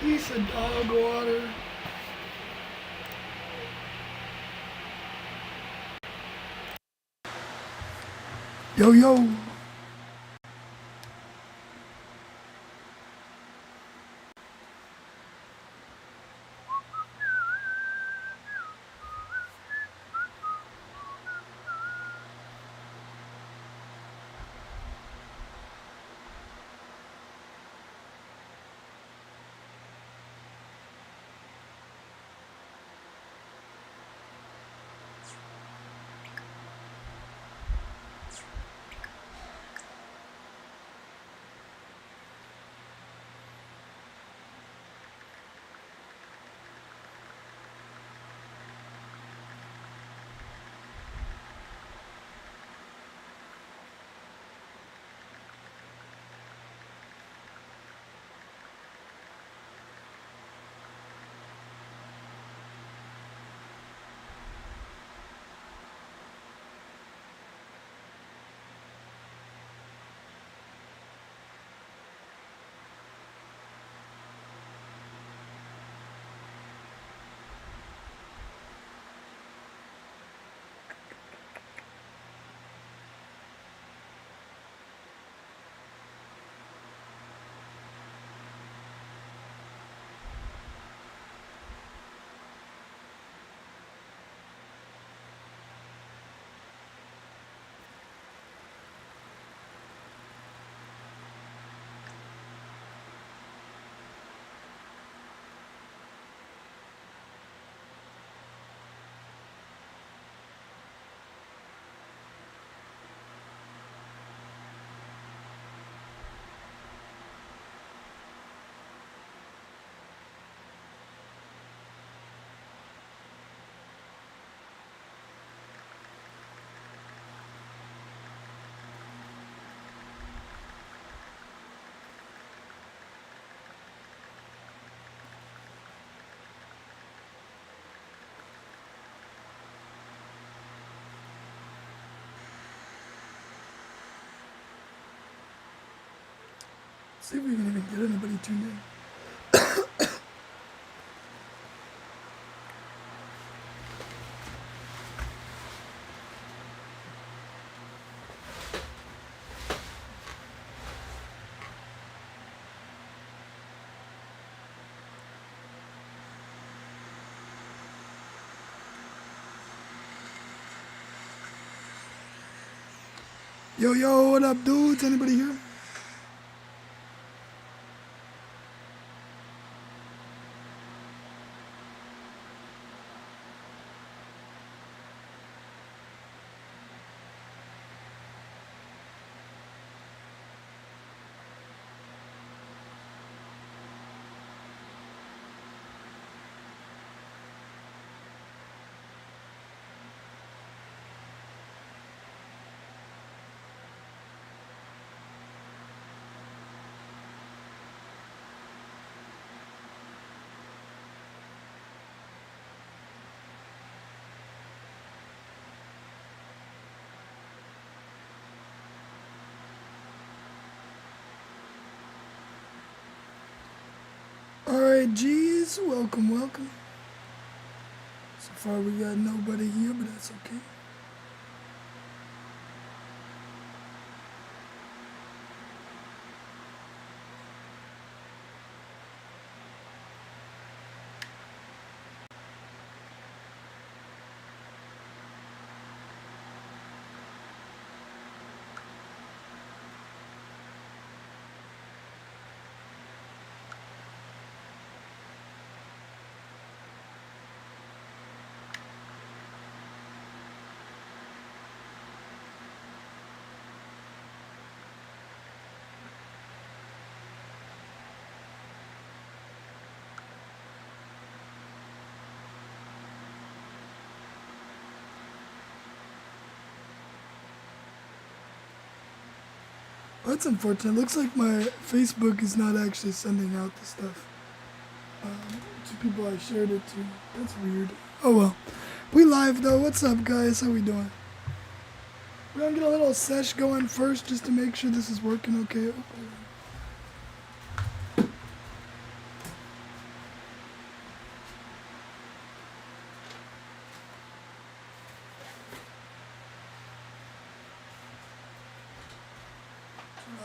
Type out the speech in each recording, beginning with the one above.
Piece of dog water. Yo, yo. See if we can even get anybody tuned in. Yo, yo, what up, dudes? Anybody here? Alright, G's, welcome, welcome. So far we got nobody here, but that's okay. Well, that's unfortunate. Looks like my Facebook is not actually sending out the stuff to people I shared it to. That's weird. Oh well. We live though. What's up, guys? How we doing? We're gonna get a little sesh going first just to make sure this is working okay.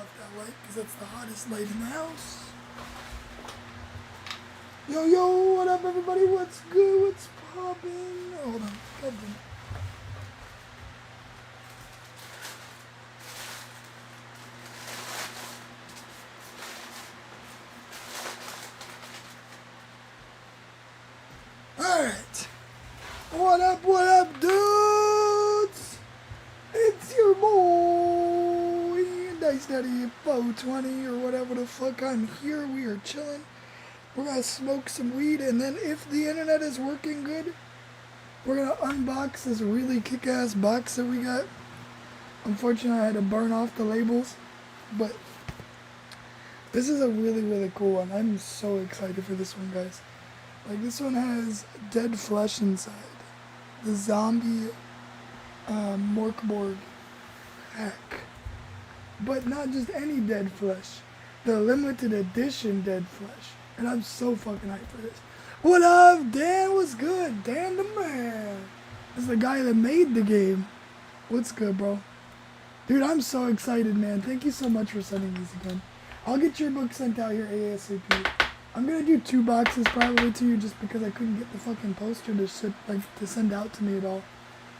off that light because that's the hottest light in the house. Yo, yo, what up, everybody? What's good? What's poppin'? Hold on. God damn. Alright. What up, dudes? It's your boy, Dice Daddy 420 or whatever the fuck. I'm here. We are chilling. We're gonna smoke some weed, and then if the internet is working good, we're gonna unbox this really kick-ass box that we got. Unfortunately, I had to burn off the labels, but this is a really, really cool one. I'm so excited for this one, guys. Like, this one has dead flesh inside. The zombie morkborg hack. But not just any dead flesh. The limited edition dead flesh. And I'm so fucking hyped for this. What up, Dan? What's good? Dan the man. This is the guy that made the game. What's good, bro? Dude, I'm so excited, man. Thank you so much for sending these again. I'll get your book sent out here ASAP. I'm gonna do 2 boxes probably to you just because I couldn't get the fucking poster to send out to me at all.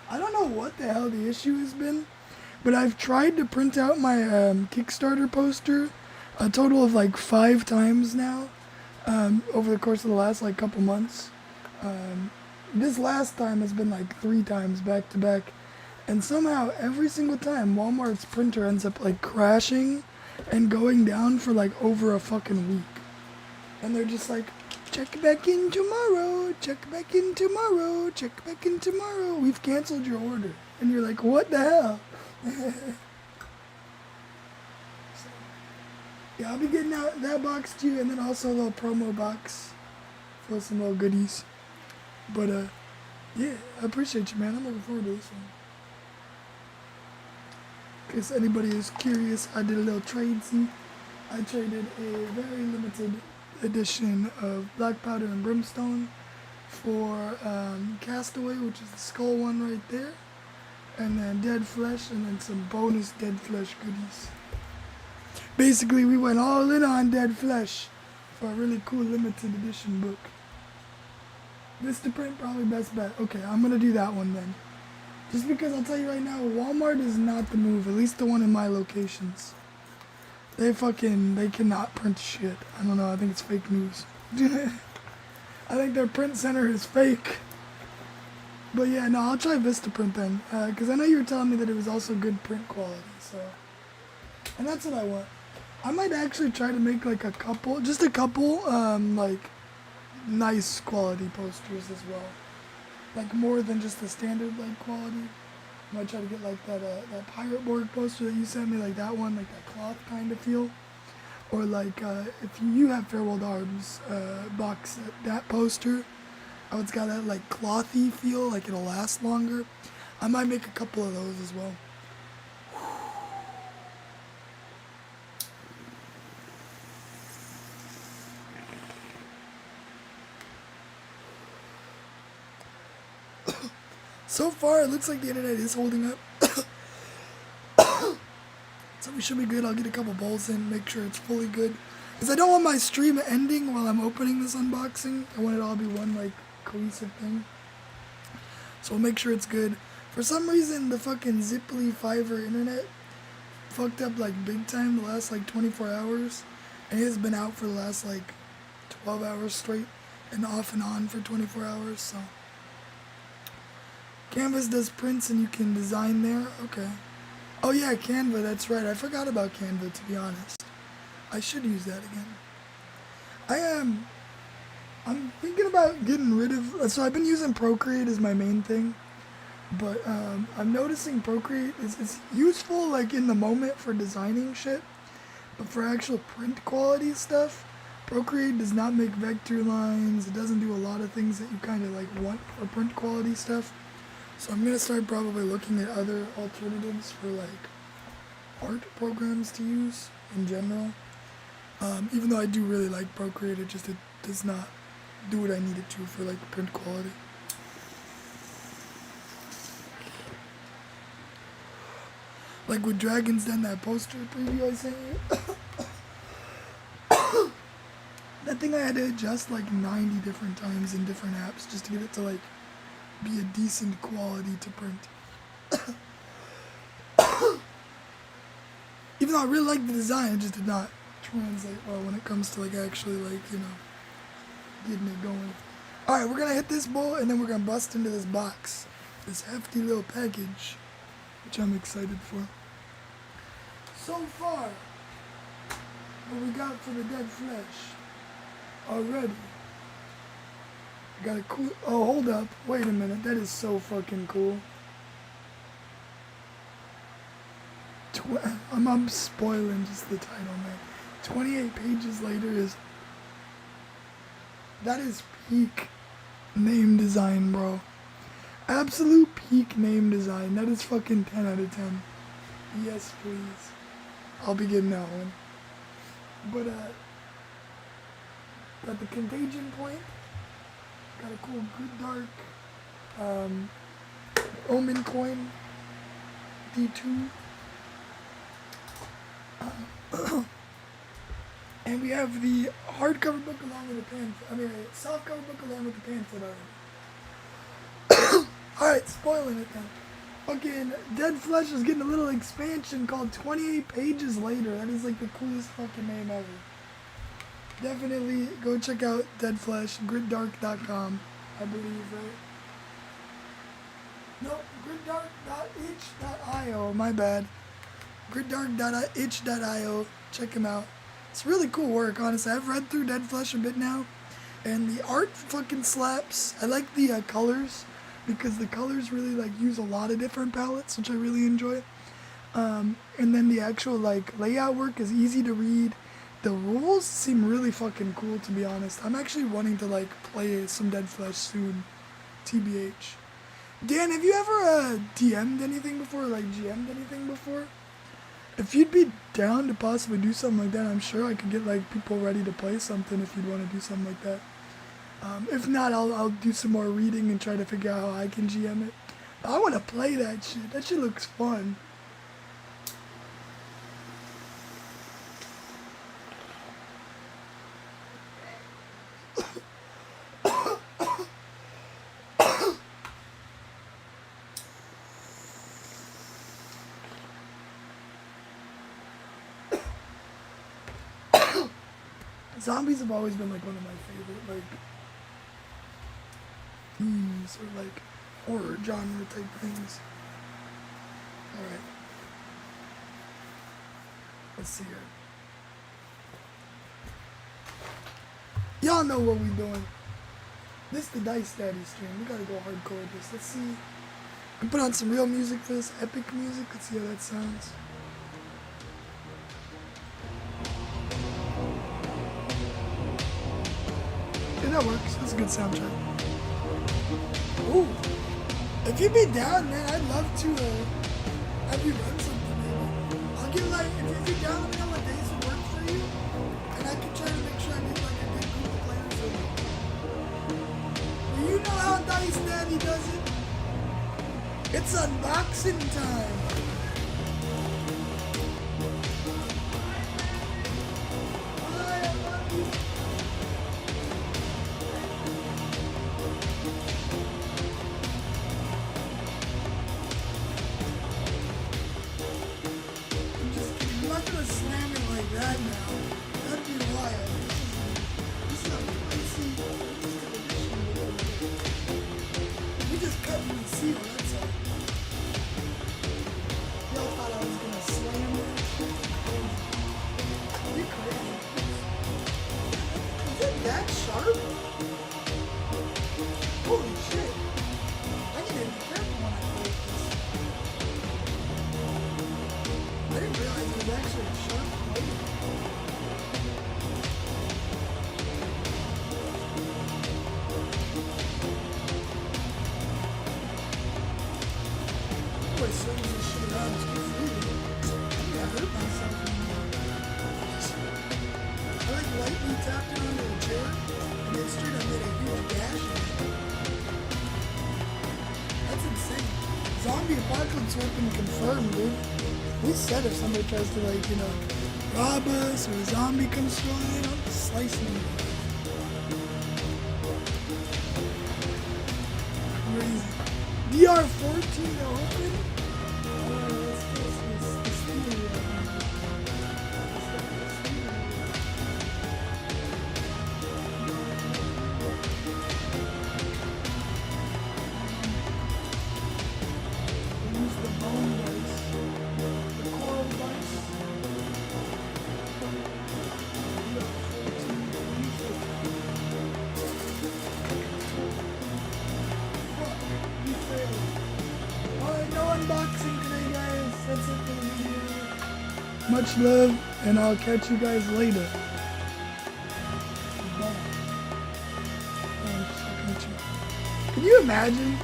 I don't know what the hell the issue has been, but I've tried to print out my Kickstarter poster a total of like 5 times now over the course of the last like couple months. This last time has been like 3 times back to back, and somehow every single time Walmart's printer ends up like crashing and going down for like over a fucking week. And they're just like, check back in tomorrow, check back in tomorrow, check back in tomorrow. We've canceled your order. And you're like, what the hell? So, yeah, I'll be getting out that box to you, and then also a little promo box for some little goodies. But, yeah, I appreciate you, man. I'm looking forward to this one. In case anybody is curious, I did a little trade. See, I traded a very limited edition of Black Powder and Brimstone for Castaway, which is the skull one right there, and then Dead Flesh, and then some bonus Dead Flesh goodies. Basically, we went all in on Dead Flesh for a really cool limited edition book. Vistaprint, probably best bet. Okay, I'm gonna do that one then. Just because I'll tell you right now, Walmart is not the move, at least the one in my locations. They cannot print shit. I don't know, I think it's fake news. I think their print center is fake. But yeah, no, I'll try Vistaprint then. Because I know you were telling me that it was also good print quality, so. And that's what I want. I might actually try to make like just a couple, like, nice quality posters as well. Like more than just the standard, like, quality. I might try to get like that pirate board poster that you sent me, like that one, like that cloth kind of feel. Or like if you have Farewell to Arms box set, that poster, how it's got that like clothy feel, like it'll last longer. I might make a couple of those as well. So far, it looks like the internet is holding up. So we should be good. I'll get a couple bowls in, make sure it's fully good. Because I don't want my stream ending while I'm opening this unboxing. I want it all to be one, like, cohesive thing. So we'll make sure it's good. For some reason, the fucking Ziply Fiverr internet fucked up, like, big time the last, like, 24 hours. And it has been out for the last, like, 12 hours straight. And off and on for 24 hours, so. Canvas does prints and you can design there? Okay. Oh yeah, Canva, that's right. I forgot about Canva, to be honest. I should use that again. I'm thinking about getting rid of, so I've been using Procreate as my main thing. But I'm noticing Procreate is useful like in the moment for designing shit. But for actual print quality stuff, Procreate does not make vector lines. It doesn't do a lot of things that you kind of like want for print quality stuff. So I'm going to start probably looking at other alternatives for like art programs to use in general. Even though I do really like Procreate, it does not do what I need it to for like print quality. Like with Dragon's Den, that poster preview I sent you. That thing I had to adjust like 90 different times in different apps just to get it to like be a decent quality to print. Even though I really like the design, it just did not translate well when it comes to like actually like, you know, getting it going. Alright, we're gonna hit this bowl and then we're gonna bust into this box. This hefty little package, which I'm excited for. So far, what we got for the dead flesh already. I got a cool, oh hold up, wait a minute, that is so fucking cool. I'm spoiling just the title, man. 28 pages later is, that is peak name design, bro. Absolute peak name design. That is fucking 10 out of 10. Yes, please. I'll be getting that one. But, got the contagion point. Got a cool good dark, omen coin. D2. And we have the hardcover book along with the pamphlet. I mean, a softcover book along with the pamphlet already. Alright, spoiling it then. Fucking Dead Flesh is getting a little expansion called 28 Pages Later. That is like the coolest fucking name ever. Definitely go check out Dead Flesh, gritdark.com, I believe, right? Nope, gritdark.itch.io, my bad. gritdark.itch.io, check him out. It's really cool work, honestly. I've read through Dead Flesh a bit now, and the art fucking slaps. I like the colors, because the colors really like use a lot of different palettes, which I really enjoy. And then the actual like layout work is easy to read. The rules seem really fucking cool, to be honest. I'm actually wanting to like play some Dead Flesh soon, TBH. Dan, have you ever DM'd anything before, like GM'd anything before? If you'd be down to possibly do something like that, I'm sure I could get like people ready to play something if you'd want to do something like that. If not, I'll do some more reading and try to figure out how I can GM it. But I want to play that shit. That shit looks fun. Zombies have always been like one of my favorite like themes or like horror genre type things. Alright. Let's see here. Y'all know what we doing. This is the Dice Daddy stream. We gotta go hardcore with this. Let's see. I put on some real music for this, epic music. Let's see how that sounds. Yeah, that works. That's a good soundtrack. Ooh. If you'd be down, man, I'd love to have you run something, maybe. I'll give like, if you'd be down, let me know what days would work for you. And I can try to make sure I get like a good group of players with you. You know how Dice Daddy does it. It's unboxing time. That sharp? Holy shit. I need to be careful when I play this. I didn't realize it was actually a sharp blade. Boy, swings this shit around too free. I hurt myself. I like lightly tapped it onto a chair, and it straight up made a huge gash in it. That's insane. Zombie apocalypse weapon confirmed, dude. We said if somebody tries to like, you know, rob us or a zombie comes strolling in, I'm slicing them. Crazy. VR 14 to open? Unboxing today, guys. That's it for the video. Much love, and I'll catch you guys later. Bye. Can you imagine?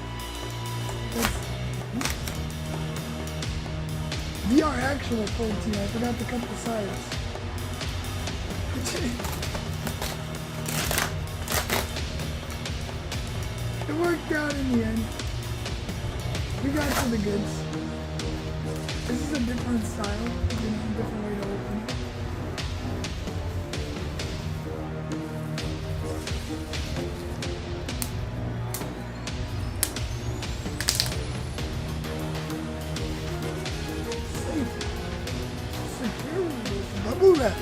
VR actual 14. I forgot to cut the sides. It worked out in the end. We got to the goods. This is a different style, you know, a different way to open it. Safe. Secure with bubble wrap.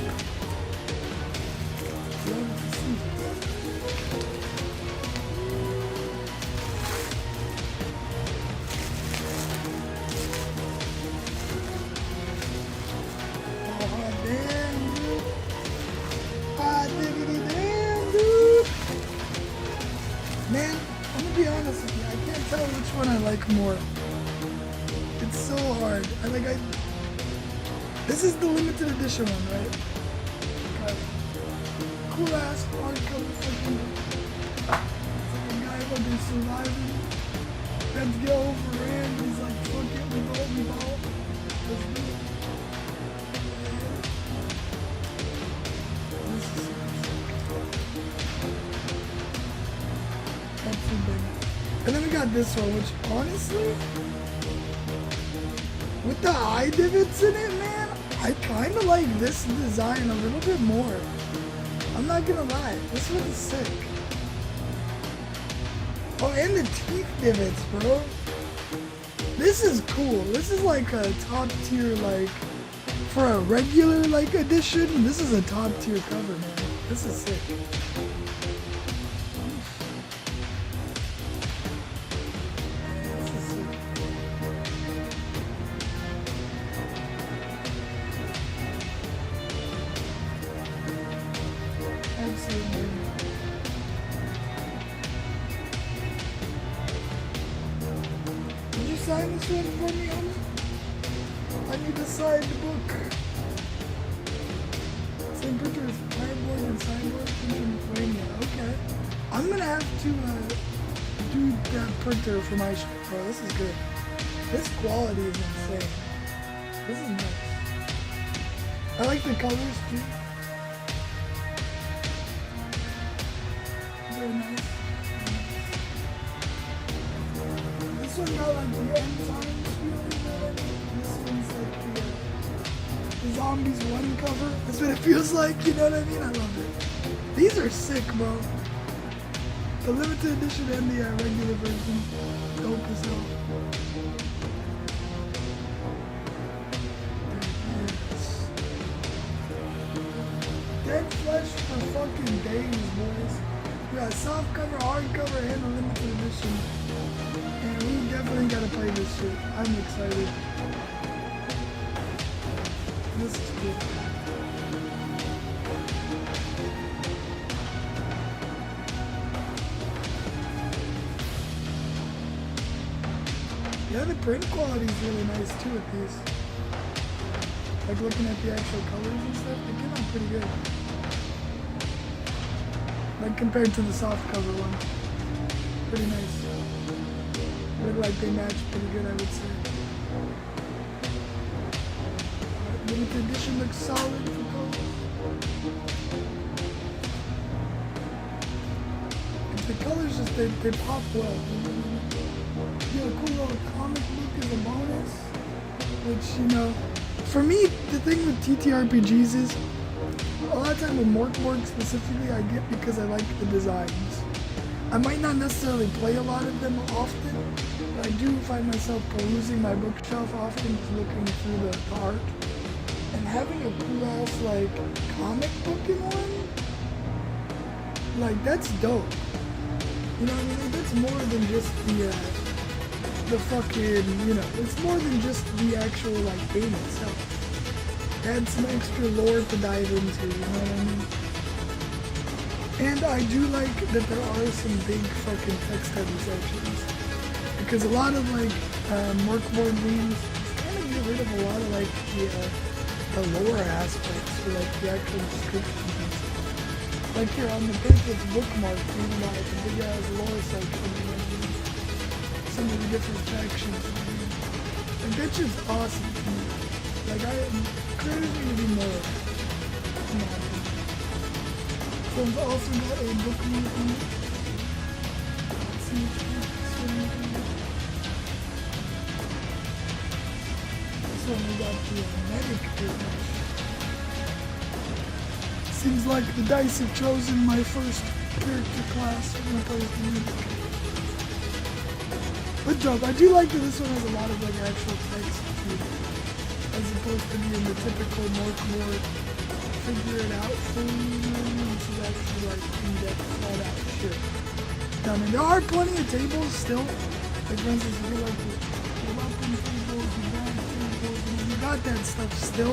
Love to see. Man, I'm gonna be honest with you, I can't tell which one I like more. It's so hard. This is the limited edition one, right? Okay. Cool ass hardcover fucking. It's like a guy fucking surviving. Had to get overran. He's like, fuck it, we ball. Let's do it. And then we got this one, which honestly, with the eye divots in it, man, I kind of like this design a little bit more. I'm not gonna lie, this one is sick. Oh, and the teeth divots, bro. This is cool. This is like a top tier, like, for a regular, like, edition, this is a top tier cover, man. This is sick. Did you sign this one for me, homie? I need to sign the book. Same printer as Fireboard and Signboard printer in Lithuania. Okay. I'm gonna have to do that printer for my shit, bro. This is good. This quality is insane. This is nice. I like the colors too. Very nice. This one got like the end times feeling, you know what I mean? This one's like the Zombies 1 cover. That's what it feels like, you know what I mean? I love it. These are sick, bro. The limited edition and the regular version. Dope as hell. Dead flesh for fucking days, boys. We got soft cover, hard cover, and a limited edition. And we definitely gotta play this shit. I'm excited. This is cool. Yeah, the print quality is really nice too with these. Like looking at the actual colors and stuff, they came out pretty good. Like compared to the soft cover one. Pretty nice. Look like they match pretty good, I would say. Limited edition looks solid for colors. The colors just, they pop well. You know, a cool little comic book is a bonus, which, you know, for me, the thing with ttrpgs is a lot of time with morkborg specifically I get because I like the designs. I might not necessarily play a lot of them often, but I do find myself perusing my bookshelf often, just looking through the art. And having a cool ass like comic book in one, like that's dope. You know what I mean? Like, that's more than just the fucking, you know, it's more than just the actual like game itself. Add some extra lore to dive into, you know what I mean? And I do like that there are some big fucking text-heavy sections, because a lot of like morkborg games kind of get rid of a lot of like the lore aspects, or like the actual descriptions and stuff. Like here on the page it's bookmarked, even like a big ass lore section, you know what I mean? Some of the different factions. Like that's just awesome to me. Like creators need to do more of that, in my opinion. So I've also got a bookmark in it. Let's see which one. This one we got the medic page. Seems like the dice have chosen my first character class when I play as the medic. But dope. I do like that this one has a lot of like actual text to it, as opposed to being the typical morkborg figure it out fully, you know what I mean? This is actually like in-depth, thought out shit. Now, I mean, there are plenty of tables still. Like for instance, if you like the weapon tables, the bag tables, you got that stuff still.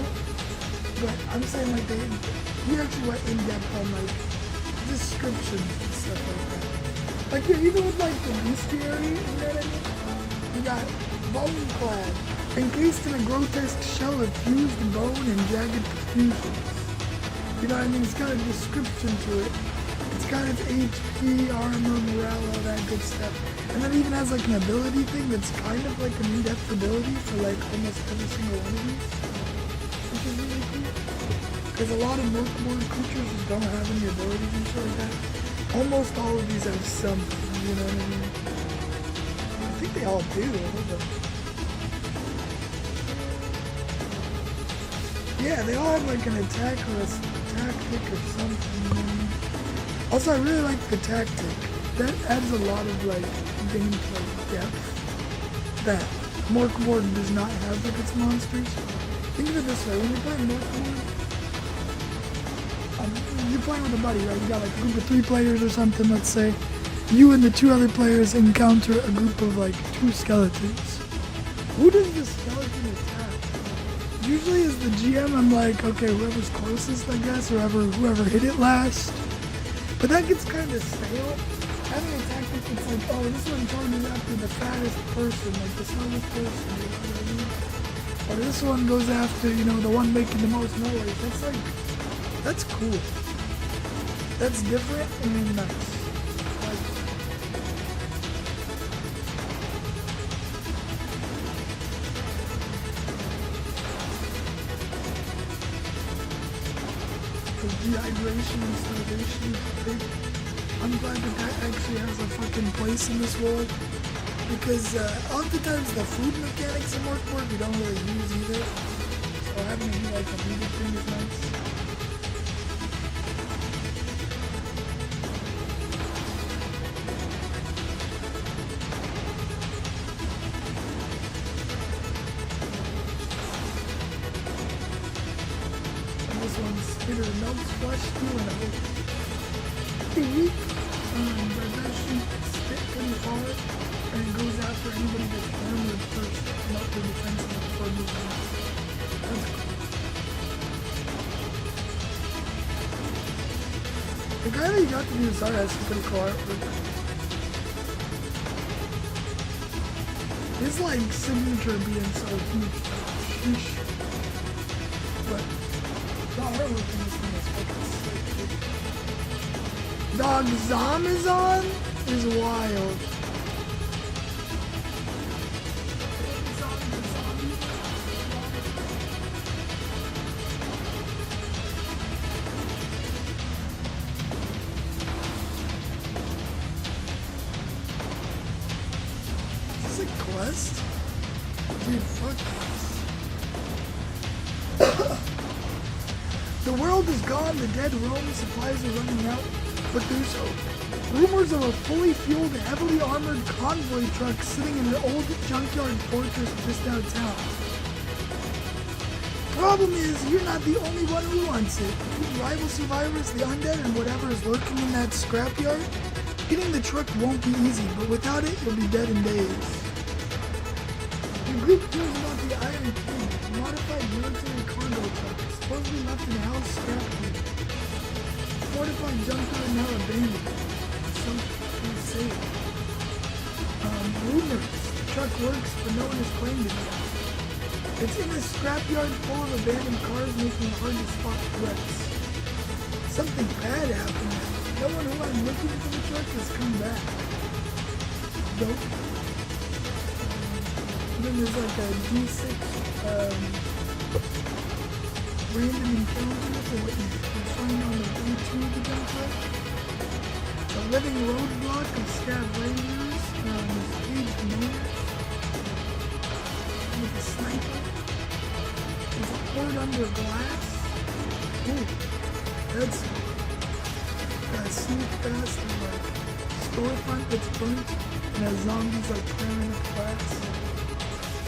But I'm saying like we actually went in-depth on like descriptions and stuff like that. Like here, even with like the bestiary, you know what I mean? You got bone clad, encased in a grotesque shell of fused bone and jagged profusions. You know what I mean? It's got a description to it. It's got its HP, armor, morale, all that good stuff. And then it even has like an ability thing that's kind of like an in-depth ability for like almost every single one of these. Which is really cool. Because a lot of morkborg creatures just don't have any abilities and shit like that. Almost all of these have something, you know what I mean? I think they all do. Hold on. Yeah, they all have like an attack or a tactic or something. Also, I really like the tactic. That adds a lot of like gameplay depth that morkborg does not have with its monsters. Think of it this way: when you're playing morkborg, you're playing with a buddy, right? You got like a group of 3 players or something. Let's say you and the 2 other players encounter a group of like 2 skeletons. Who does the skeleton attack? Usually as the GM, I'm like, okay, whoever's closest, I guess, or whoever hit it last. But that gets kind of stale. Having a tactic that's like, oh, this one charges after the fattest person, like the slowest person, you know what I mean? Or this one goes after, you know, the one making the most noise. That's like, that's cool. That's different and nice. Dehydration and starvation is big. I'm glad that actually has a fucking place in this world, because oftentimes the food mechanics in morkborg we don't really use either, so having to do like a meat thing is nice. This one's spitter melts flesh too, and a weak digestion spit pretty far, and it goes after anybody that's armored first, not the defensive before moving on. That's cool. The guy that you got to do this art has some pretty cool artwork. His like signature being so huge, sheesh. But the artwork in this thing is fucking sick. Dog Zamazon is wild. Is this a quest? Dude, fuck this. The world is gone, the dead roam, supplies are running out, but there's hope. Rumors of a fully fueled, heavily armored convoy truck sitting in an old junkyard fortress just downtown. Problem is, you're not the only one who wants it. Rival survivors, the undead, and whatever is lurking in that scrapyard. Getting the truck won't be easy, but without it, you'll be dead in days. The group hears about the Iron King, a modified military cargo truck, supposedly left in Hell's scrapyard. Fortified junkyard now abandoned. Something safe. Rumors. The truck works, but no one has claimed it yet. It's in a scrapyard full of abandoned cars, making it hard to spot threats. Something bad happened. No one who I'm looking for the truck has come back. Dope. Then there's like a D6 random encounter for what you find on the B2 of the jump truck. A living roadblock of scav rangers, aged men with a sniper. There's a port under glass. Ooh, that's sneak past and like storefront that's burnt and has zombies like clearing up glass.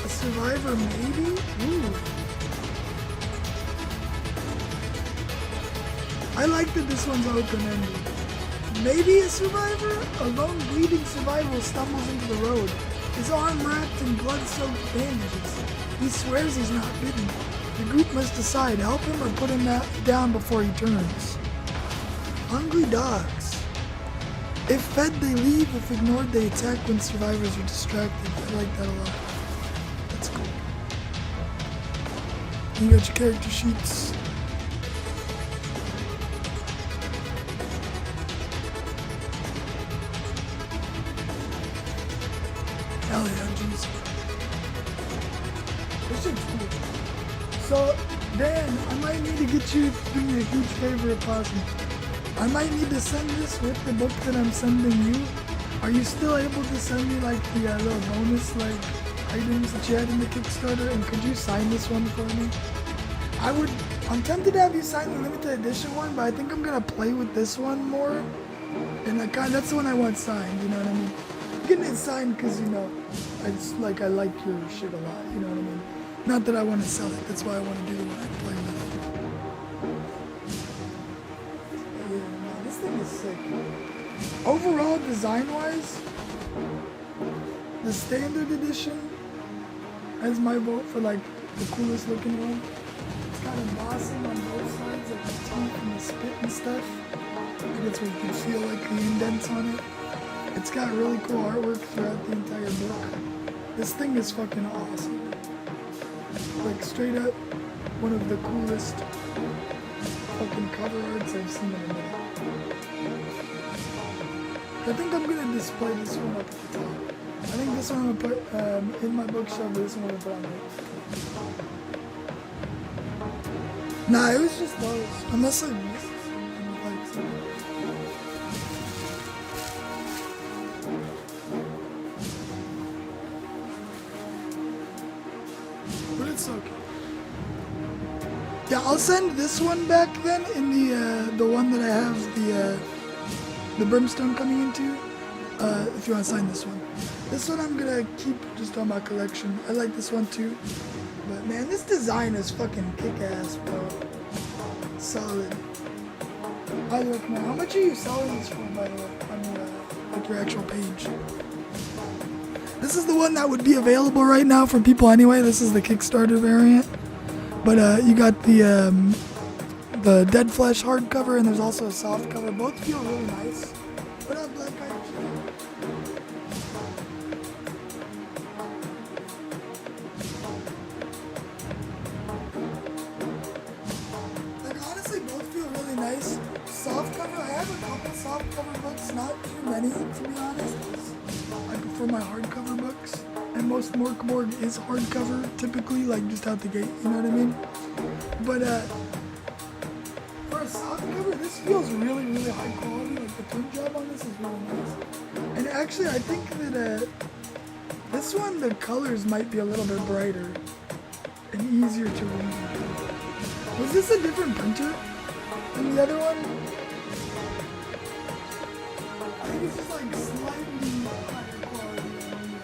A survivor maybe? Ooh. I like that this one's open-ended. Maybe a survivor? A lone bleeding survivor stumbles into the road. His arm wrapped in blood-soaked bandages. He swears he's not bitten. The group must decide, help him or put him down before he turns. Hungry dogs. If fed, they leave. If ignored, they attack when survivors are distracted. I like that a lot. That's cool. You got your character sheets. Hell yeah, jeez. This shit's cool. So, Dan, I might need to get you to do me a huge favor if possible. I might need to send this with the book that I'm sending you. Are you still able to send me like the little bonus like items that you had in the Kickstarter? And could you sign this one for me? I'm tempted to have you sign the limited edition one, but I think I'm gonna play with this one more. And that's the one I want signed, you know what I mean? I'm getting it signed because, you know, I like your shit a lot, you know what I mean? Not that I want to sell it, that's why I want to do the one I play with. This thing is sick. Overall, design-wise, the standard edition has my vote for like the coolest looking one. It's got embossing on both sides, like the teeth and the spit and stuff. I guess we can feel like the indents on it. It's got really cool artwork throughout the entire book. This thing is fucking awesome. Like straight up, one of the coolest fucking cover arts I've seen in a minute. I think I'm gonna display this one up at the top. I think this one I'm gonna put in my bookshelf, this one I'm gonna put on it. Nah, it was just those. Unless I missed something. But it's okay. Yeah, I'll send this one back then in the one that I have the brimstone coming into. If you want to sign this one. This one I'm gonna keep just on my collection. I like this one too. But man, this design is fucking kick-ass, bro. Solid. By the way, man, how much are you selling this for, by the way, on your, like your actual page? This is the one that would be available right now for people anyway. This is the Kickstarter variant. But you got the Dead Flesh hardcover, and there's also a soft cover. Both feel really nice. What up, Black Guy? Like, honestly, both feel really nice. Soft cover, I have a couple soft cover books, not too many, to be honest. I prefer my hardcover books. And most morkborg is hardcover, typically, like just out the gate, you know what I mean? But for a soft cover, this feels really, really high quality. Like the print job on this is really nice. And actually, I think that this one, the colors might be a little bit brighter and easier to read. Was this a different printer than the other one? I think it's just like slightly higher quality on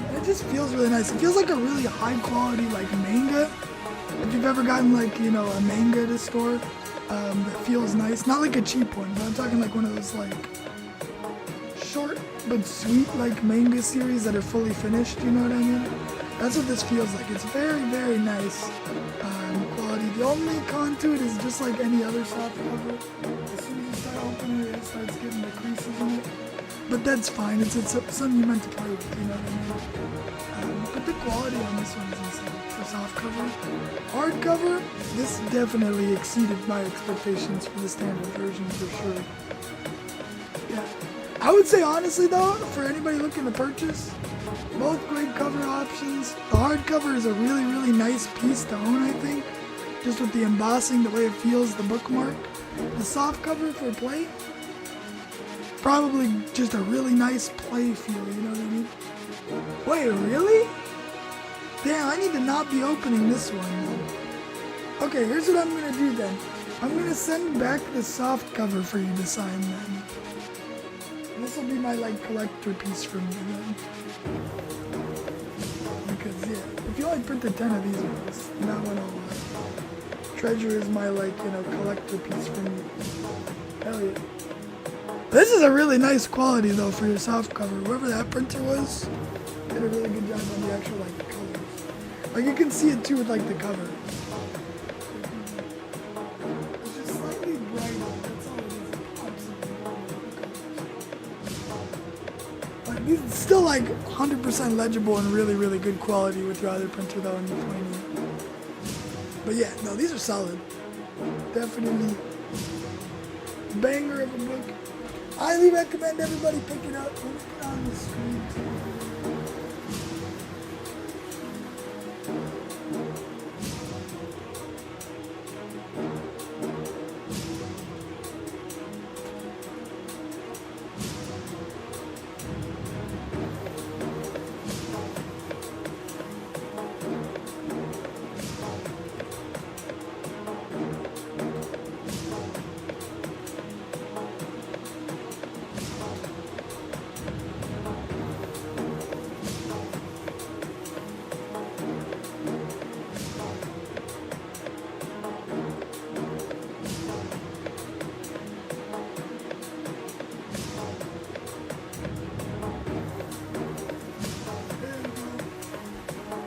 the it just feels really nice. It feels like a really high quality like manga. If you've ever gotten like, you know, a manga at a store that feels nice. Not like a cheap one, but I'm talking like one of those like short but sweet like manga series that are fully finished, you know what I mean? That's what this feels like. It's very, very nice quality. The only con to it is just like any other soft cover. As soon as you start opening it, it starts getting the creases in it. But that's fine. It's something you're meant to play with, you know what I mean? But the quality on this one is insane. For soft cover. Hard cover, this definitely exceeded my expectations for the standard version for sure. Yeah. I would say honestly though, for anybody looking to purchase, both great cover options. The hardcover is a really, really nice piece to own, I think. Just with the embossing, the way it feels, the bookmark. The soft cover for play, probably just a really nice play feel, you know what I mean? Wait, really? Damn, I need to not be opening this one. Okay, here's what I'm gonna do then. I'm gonna send back the soft cover for you to sign then. This will be my like collector piece from me then. Because yeah, if you only printed 10 of these ones, that one will treasure is my like, you know, collector piece from me. Hell yeah. This is a really nice quality though for your soft cover. Whoever that printer was, did a really good job on the actual like colors. Like you can see it too with like the cover. It's just slightly brighter. That's all it is. Absolutely. Like these still like 100% legible and really, really good quality with your other printer though in the pointy. But yeah, no, these are solid. Definitely banger of a book. I highly recommend everybody pick it up. Let me put it on the screen too.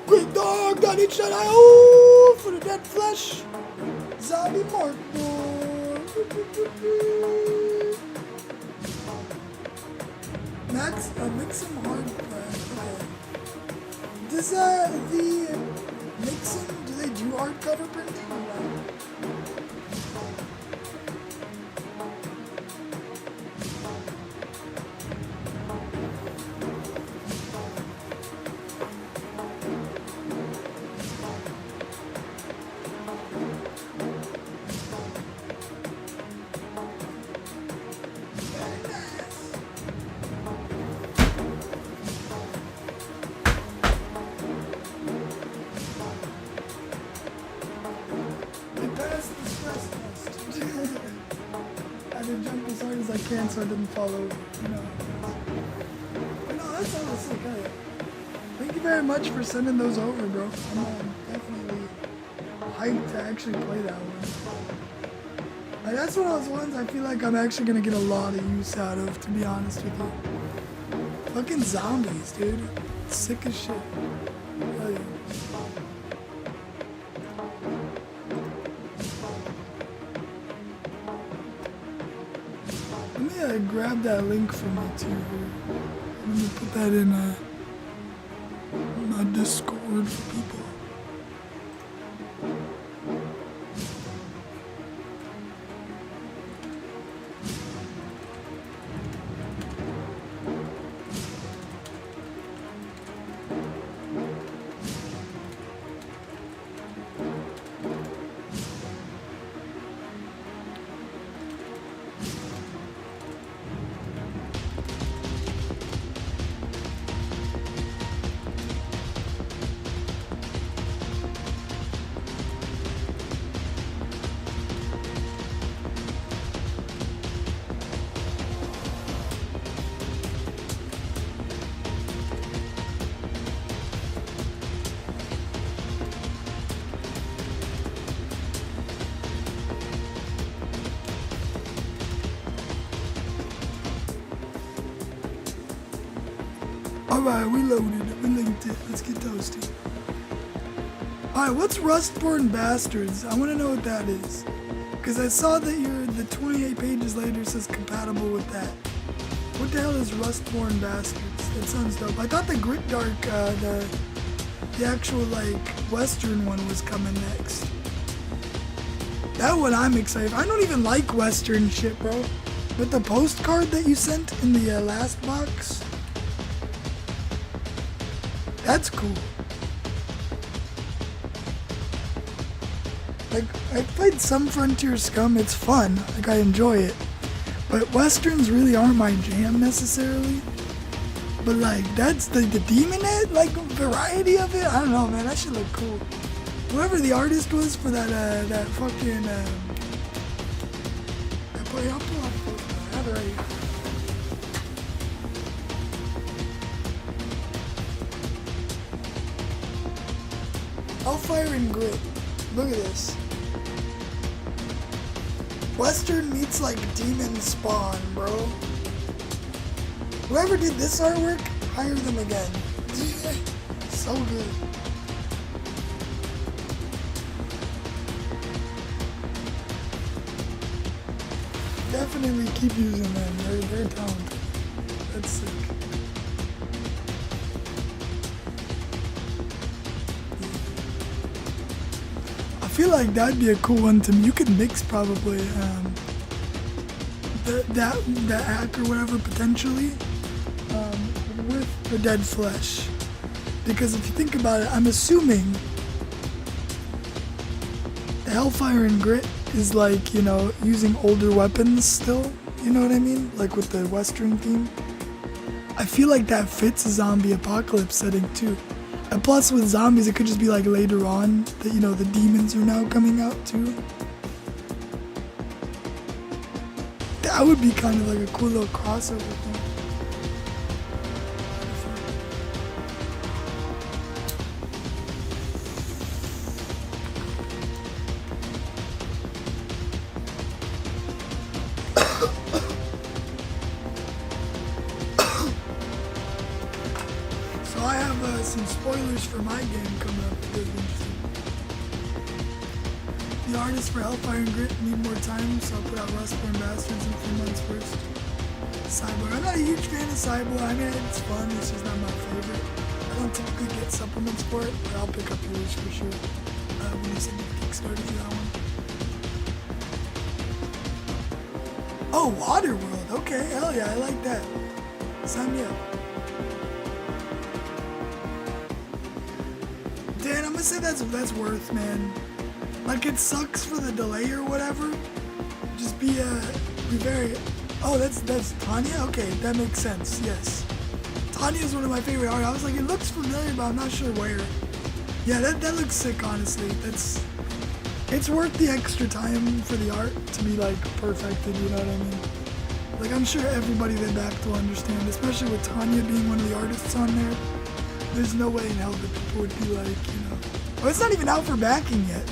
Great dog that eats that eye. Oh, for the dead flesh. Zombie morkborg. Max, mix some hard bread. Okay. Does the mixing, do they do hardcover printing or not? I had to jump as hard as I can so I didn't fall over, you know. But no, that's all sick. Hey, thank you very much for sending those over, bro. I'm definitely hyped to actually play that one. Like, that's one of those ones I feel like I'm actually gonna get a lot of use out of, to be honest with you. Fucking zombies, dude. Sick as shit. Hell yeah. Let me grab that link from me too. Let me put that in my Discord for people. Alright, we loaded. We linked it. Let's get toasty. Alright, what's Rustborn Bastards? I want to know what that is. Because I saw that the 28 pages later says compatible with that. What the hell is Rustborn Bastards? That sounds dope. I thought the Gritdark, the actual, like, Western one was coming next. That one I'm excited for. I don't even like Western shit, bro. But the postcard that you sent in the last box, that's cool. Like, I played some Frontier Scum, it's fun, like I enjoy it. But Westerns really aren't my jam necessarily. But like, that's the Demon Head, like, variety of it, I don't know, man, that should look cool. Whoever the artist was for that fucking, I'll pull up, I have it right here. Hellfire and Grit, look at this. Western meets like Demon Spawn, bro. Whoever did this artwork, hire them again. So good. Definitely keep using them. They're talented. That's sick. I feel like that'd be a cool one to me. You could mix probably that hack or whatever potentially with the Dead Flesh, because if you think about it, I'm assuming the Hellfire and Grit is like, you know, using older weapons still, you know what I mean, like with the Western theme. I feel like that fits a zombie apocalypse setting too. And plus with zombies, it could just be like later on that, you know, the demons are now coming out too. That would be kind of like a cool little crossover thing. So I have some spoilers for my game coming up. The artists for Hellfire and Grit need more time, so I'll put out Rustborn Bastards in a few months first. Cyborg. I'm not a huge fan of Cyborg. I mean, it's fun, it's just not my favorite. I don't typically get supplements for it, but I'll pick up yours for sure when you send me the Kickstarter for that one. Oh, Waterworld. Okay, hell yeah, I like that. Sign me up. Dan, I'm gonna say that's worth, man. Like, it sucks for the delay or whatever. Just be very... Oh, that's Tanya? Okay, that makes sense, yes. Tanya is one of my favorite art. I was like, it looks familiar, but I'm not sure where. Yeah, that looks sick, honestly. It's worth the extra time for the art to be, like, perfected, you know what I mean? Like, I'm sure everybody that backed will understand, especially with Tanya being one of the artists on there. There's no way in hell that people would be like, you know... Oh, it's not even out for backing yet.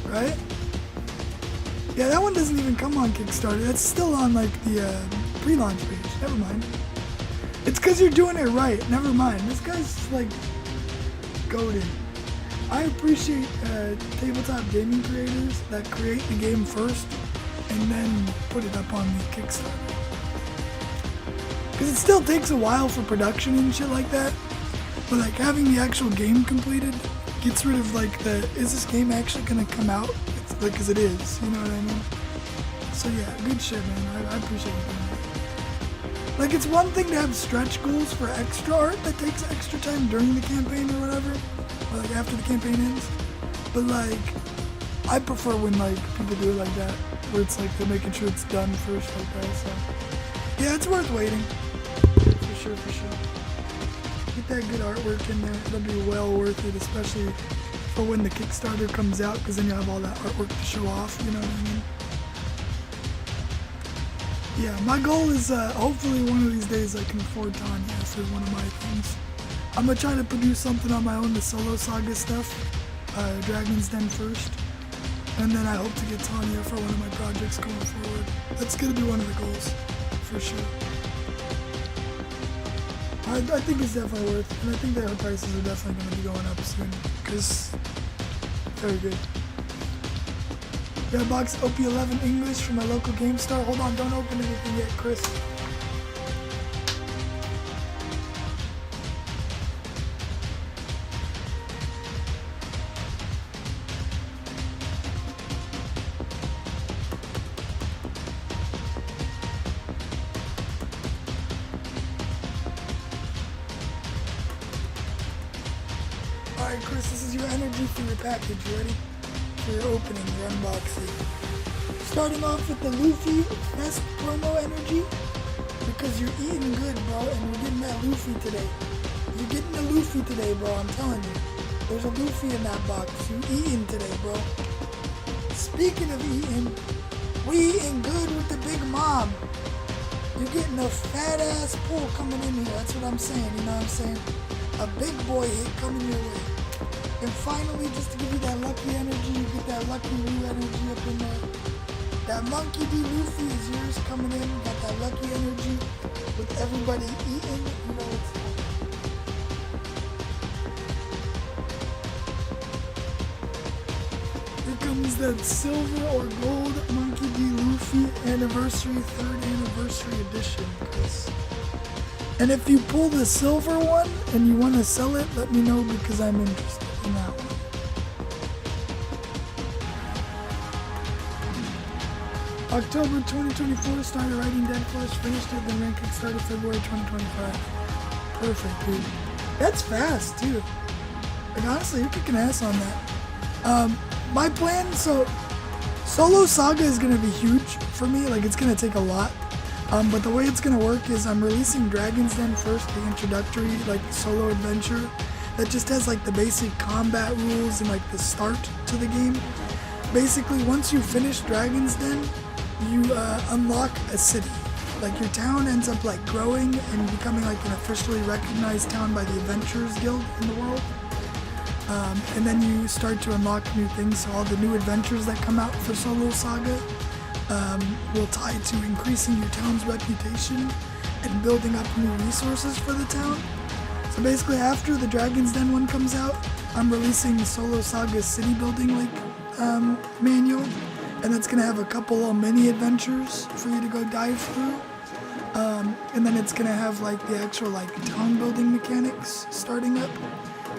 Right? Yeah, that one doesn't even come on Kickstarter. That's still on like the pre-launch page. Never mind. It's because you're doing it right. Never mind. This guy's like goated. I appreciate tabletop gaming creators that create the game first and then put it up on the Kickstarter. Because it still takes a while for production and shit like that. But like having the actual game completed gets rid of like is this game actually gonna come out? It's like, cause it is, you know what I mean? So yeah, good shit, man. I appreciate you doing that. Like, it's one thing to have stretch goals for extra art that takes extra time during the campaign or whatever, or like after the campaign ends. But like, I prefer when like people do it like that, where it's like they're making sure it's done first like that. So yeah, it's worth waiting. For sure, for sure. Get that good artwork in there. It'll be well worth it, especially for when the Kickstarter comes out, because then you have all that artwork to show off, you know what I mean? Yeah, my goal is hopefully one of these days I can afford Tanya for one of my things. I'm going to try to produce something on my own, the solo saga stuff, Dragon's Den first, and then I hope to get Tanya for one of my projects going forward. That's going to be one of the goals, for sure. I think it's definitely worth it, and I think the prices are definitely going to be going up soon, because very good. Got a box OP11 English from my local GameStar. Hold on, don't open anything yet, Chris. Alright, Chris, this is your energy for your package. You ready? For your opening, your unboxing. Starting off with the Luffy best promo energy, because you're eating good, bro, and we're getting that Luffy today. You're getting the Luffy today, bro, I'm telling you. There's a Luffy in that box. You're eating today, bro. Speaking of eating, we eating good with the big mom. You're getting a fat ass pull coming in here. That's what I'm saying, you know what I'm saying? A big boy hit coming your way. And finally, just to give you that lucky energy, you get that lucky Roo energy up in there. That Monkey D. Luffy is yours coming in. Got that lucky energy with everybody eating. You know, here comes that silver or gold Monkey D. Luffy anniversary, 3rd anniversary edition. And if you pull the silver one and you want to sell it, let me know, because I'm interested in that one. October 2024, started writing Dead Flesh, finished it, then ran Kickstarter February 2025. Perfect, dude. That's fast, too. Like, honestly, you're kicking ass on that. My plan, so Solo Saga is going to be huge for me. Like, it's going to take a lot. But the way it's going to work is I'm releasing Dragon's Den first, the introductory, like, solo adventure that just has, like, the basic combat rules and, like, the start to the game. Basically, once you finish Dragon's Den, you unlock a city. Like, your town ends up, like, growing and becoming, like, an officially recognized town by the Adventurers Guild in the world. And then you start to unlock new things, so all the new adventures that come out for Solo Saga will tie to increasing your town's reputation and building up new resources for the town. So basically, after the Dragon's Den one comes out, I'm releasing Solo Saga's city building manual, and that's gonna have a couple of mini adventures for you to go dive through. And then it's gonna have like the actual like town building mechanics starting up.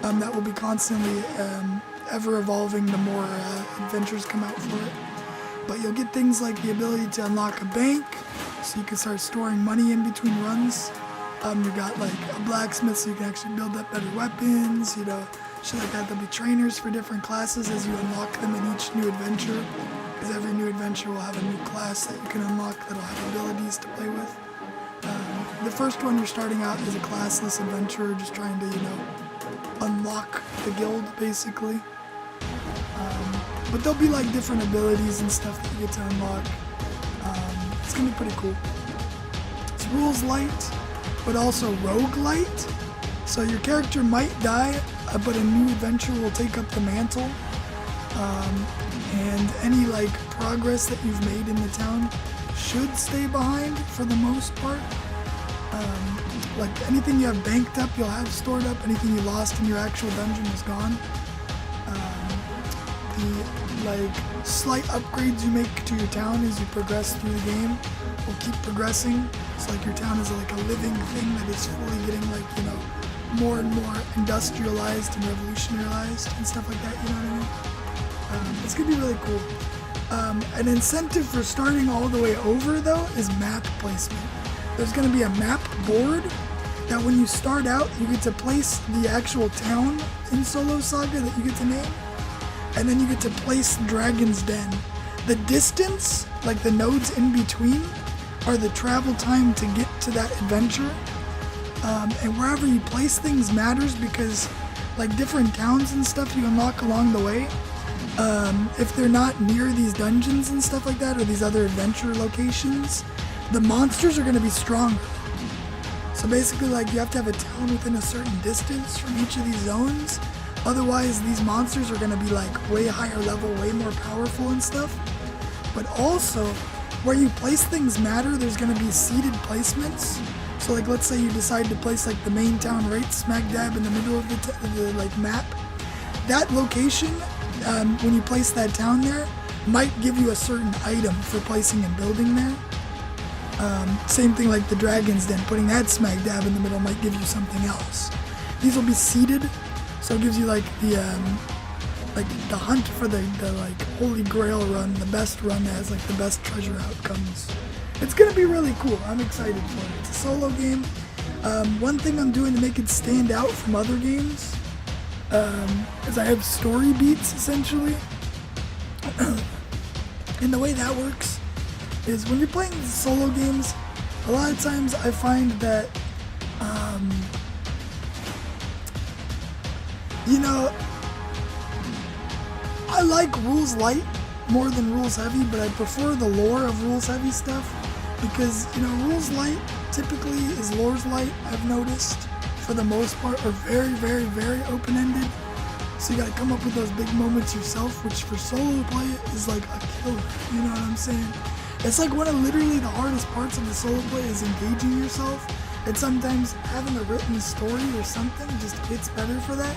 That will be constantly ever evolving the more adventures come out for it. But you'll get things like the ability to unlock a bank, so you can start storing money in between runs. You got like a blacksmith, so you can actually build up better weapons, you know, shit like that. There'll be trainers for different classes as you unlock them in each new adventure, because every new adventure will have a new class that you can unlock that'll have abilities to play with. The first one you're starting out as a classless adventurer, just trying to, you know, unlock the guild basically. But there'll be like different abilities and stuff that you get to unlock. It's gonna be pretty cool. It's rules light, but also rogue light. So your character might die, but a new adventure will take up the mantle. And any like progress that you've made in the town should stay behind for the most part. Like anything you have banked up, you'll have stored up. Anything you lost in your actual dungeon is gone. The like slight upgrades you make to your town as you progress through the game will keep progressing. It's like your town is like a living thing that is fully getting like, you know, more and more industrialized and revolutionarized and stuff like that, you know what I mean? It's gonna be really cool. An incentive for starting all the way over though is map placement. There's gonna be a map board that when you start out, you get to place the actual town in Solo Saga that you get to name, and then you get to place Dragon's Den. The distance, like the nodes in between, are the travel time to get to that adventure. And wherever you place things matters, because like different towns and stuff you unlock along the way, if they're not near these dungeons and stuff like that, or these other adventure locations, the monsters are going to be stronger. So basically, like, you have to have a town within a certain distance from each of these zones. Otherwise, these monsters are going to be like way higher level, way more powerful and stuff. But also, where you place things matter. There's going to be seeded placements So like, let's say you decide to place like the main town right smack dab in the middle of the like map. That location, when you place that town there, might give you a certain item for placing and building there. Same thing like the Dragon's Den, putting that smack dab in the middle might give you something else. These will be seeded, so it gives you like the hunt for the like holy grail run, the best run that has like the best treasure outcomes. It's gonna be really cool. I'm excited for it. It's a solo game. One thing I'm doing to make it stand out from other games is I have story beats essentially. And the way that works is when you're playing solo games, a lot of times I find that, you know, I like rules light more than rules heavy, but I prefer the lore of rules heavy stuff because, you know, rules light typically is lore's light, I've noticed, for the most part, are very, very, very open-ended. So you gotta come up with those big moments yourself, which for solo play is like a killer, you know what I'm saying? It's like one of literally the hardest parts of the solo play is engaging yourself, and sometimes having a written story or something just hits better for that,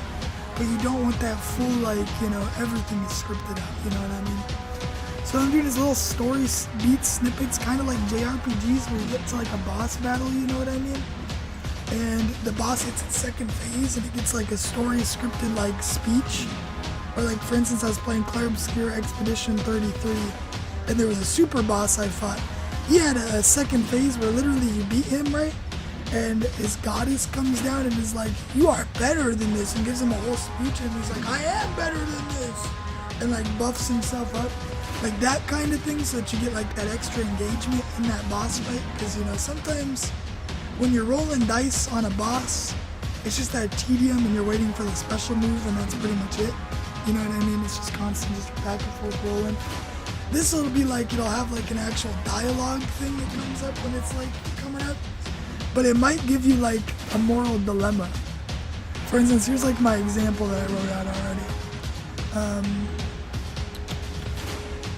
but you don't want that full, like, you know, everything is scripted out, you know what I mean? So I'm doing these little story beat snippets, kind of like JRPGs where you get to like a boss battle, you know what I mean? And the boss hits its second phase and it gets like a story scripted like speech. Or like, for instance, I was playing Clair Obscure Expedition 33 and there was a super boss I fought. He had a second phase where literally you beat him, right? And his goddess comes down and is like, you are better than this, and gives him a whole speech, and he's like, I am better than this, and like buffs himself up. Like that kind of thing, so that you get like that extra engagement in that boss fight. Because, you know, sometimes when you're rolling dice on a boss, it's just that tedium and you're waiting for the special move and that's pretty much it. You know what I mean? It's just constant, just back and forth rolling. This will be like, it'll have like an actual dialogue thing that comes up when it's like coming up. But it might give you like a moral dilemma. For instance, here's like my example that I wrote out already.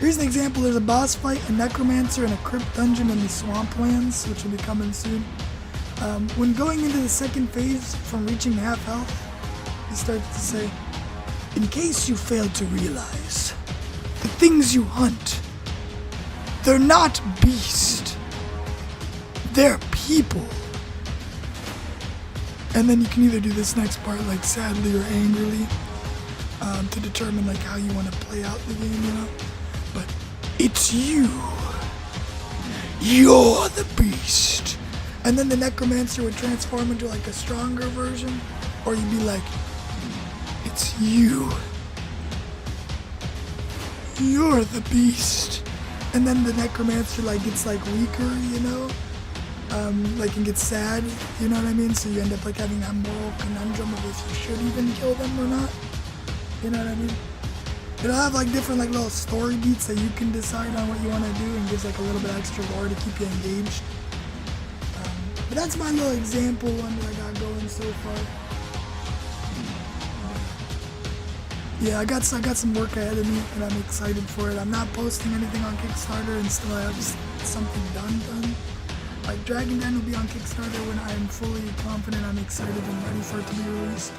Here's an example. There's a boss fight, a necromancer, and a crypt dungeon in the swamplands, which will be coming soon. When going into the second phase from reaching half health, he starts to say, in case you fail to realize, the things you hunt, they're not beasts, they're people. And then you can either do this next part like sadly or angrily to determine like how you want to play out the game, you know. But it's you. You're the beast. And then the necromancer would transform into like a stronger version, or you'd be like, it's you. You're the beast. And then the necromancer like gets like weaker, you know. Like and gets sad, you know what I mean? So you end up like having that moral conundrum of if you should even kill them or not. You know what I mean? It'll have like different like little story beats that you can decide on what you want to do, and gives like a little bit extra lore to keep you engaged. But that's my little example one that I got going so far. Yeah, I got some work ahead of me, and I'm excited for it. I'm not posting anything on Kickstarter until I have something done. Like Dragon Den will be on Kickstarter when I am fully confident, I'm excited and ready for it to be released.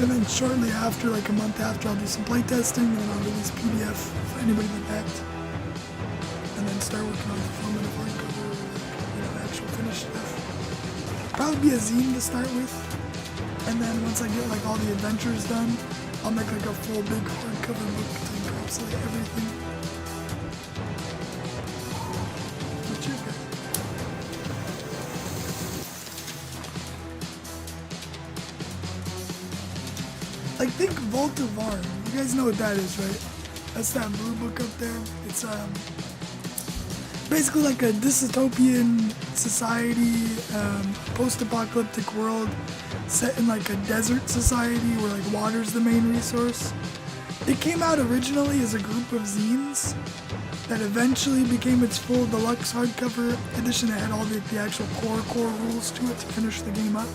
And then shortly after, like a month after, I'll do some playtesting, and then I'll release PDF for anybody that backed. And then start working on fulfillment of hardcover, you know, actual finished stuff. Probably be a zine to start with. And then once I get like all the adventures done, I'll make like a full big hardcover book to encapsulate everything. Like, think Vault of Arm. You guys know what that is, right? That's that blue book up there. It's basically like a dystopian society, post-apocalyptic world set in like a desert society where like water's the main resource. It came out originally as a group of zines that eventually became its full deluxe hardcover edition that had all the actual core rules to it to finish the game up.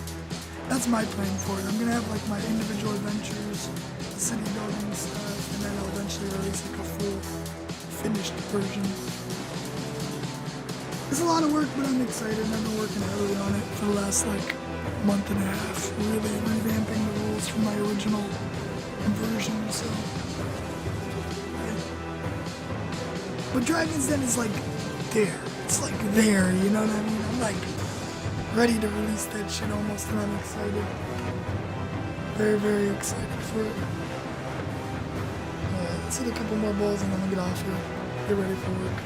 That's my plan for it. I'm gonna have like my individual adventures, the city building stuff, and then I'll eventually release like a full finished version. It's a lot of work, but I'm excited. I've been working heavily on it for the last like month and a half, really revamping the rules from my original version. So, but Dragon's Den is like there. It's like there, you know what I mean? I'm like ready to release that shit almost, and I'm excited. Very, very excited for it. Let's hit a couple more balls and then we'll get off here. Get ready for work.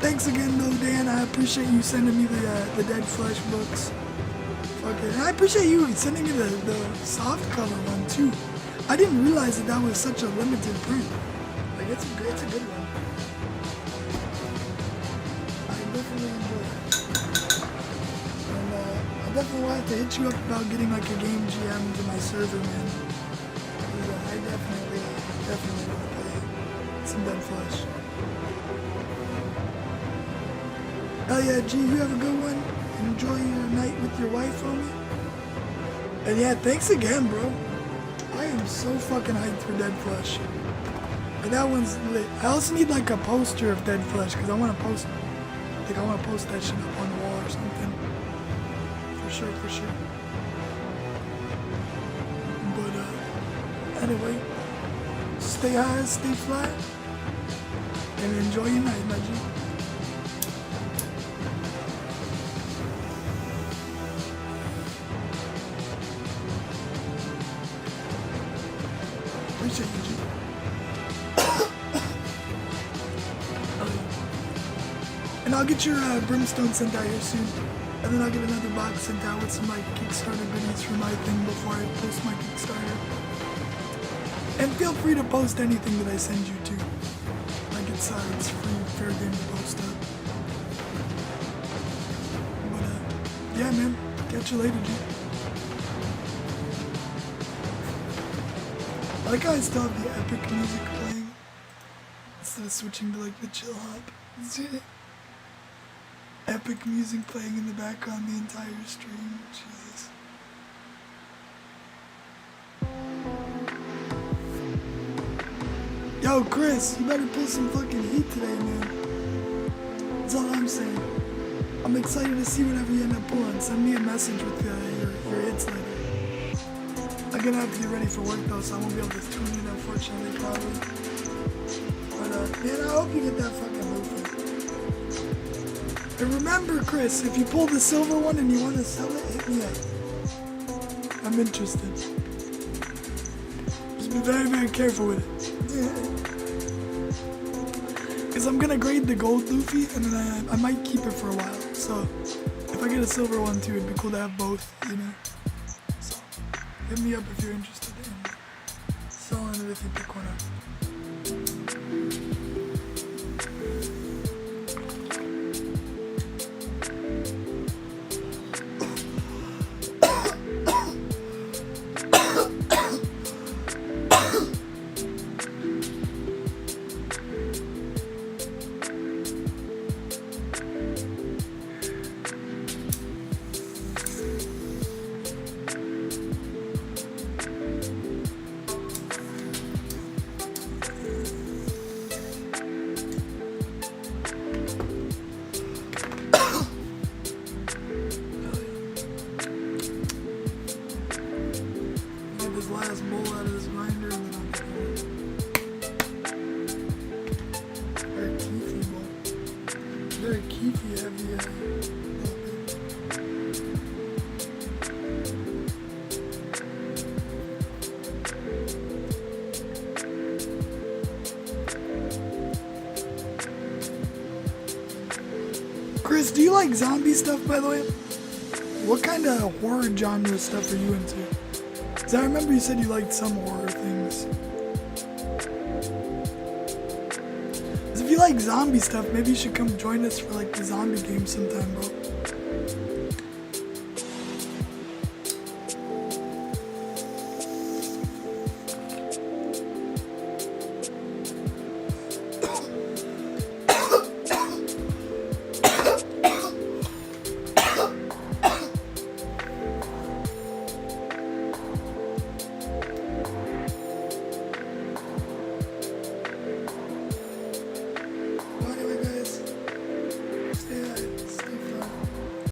Thanks again though, Dan. I appreciate you sending me the Dead Flesh books. Fuck it. And I appreciate you sending me the soft cover one too. I didn't realize that was such a limited print. Like it's a good one. I definitely enjoy it. And I definitely will have to hit you up about getting like a game GM to my server, man. I definitely want to play some Dead Flesh. Hell yeah, G, you have a good one. Enjoy your night with your wife, homie. And yeah, thanks again, bro. I am so fucking hyped for Dead Flesh. And that one's lit. I also need like a poster of Dead Flesh because I want to post that shit up on the wall or something. For sure. But anyway, stay high, stay fly, and enjoy your night, my G. Appreciate you, G. And I'll get your brimstone sent out here soon. And then I'll get another box sent out with some like Kickstarter goodies for my thing before I post my Kickstarter. And feel free to post anything that I send you to. Like it's free, fair game to post up. But yeah, man. Catch you later, G. I like how I still have the epic music playing instead of switching to like the chill hop. Epic music playing in the background the entire stream. Jesus. Yo, Chris, you better pull some fucking heat today, man. That's all I'm saying. I'm excited to see whatever you end up pulling. Send me a message with your hits later. I'm gonna have to get ready for work though, so I won't be able to tune in, unfortunately, probably. But man, I hope you get that fucking movie. And remember, Chris, if you pull the silver one and you want to sell it, hit me up. I'm interested. Just be very, very careful with it. Because I'm gonna grade the gold Luffy, and then I might keep it for a while. So if I get a silver one too, it'd be cool to have both, you know. Hit me up if you're interested in selling it if you pick one up. Last bowl out of this grinder and then I'll very keefy bowl. Very keefy, heavy, Chris, do you like zombie stuff, by the way? What kind of horror genre stuff are you into? I remember you said you liked some horror things. So if you like zombie stuff, maybe you should come join us for like the zombie game sometime, bro.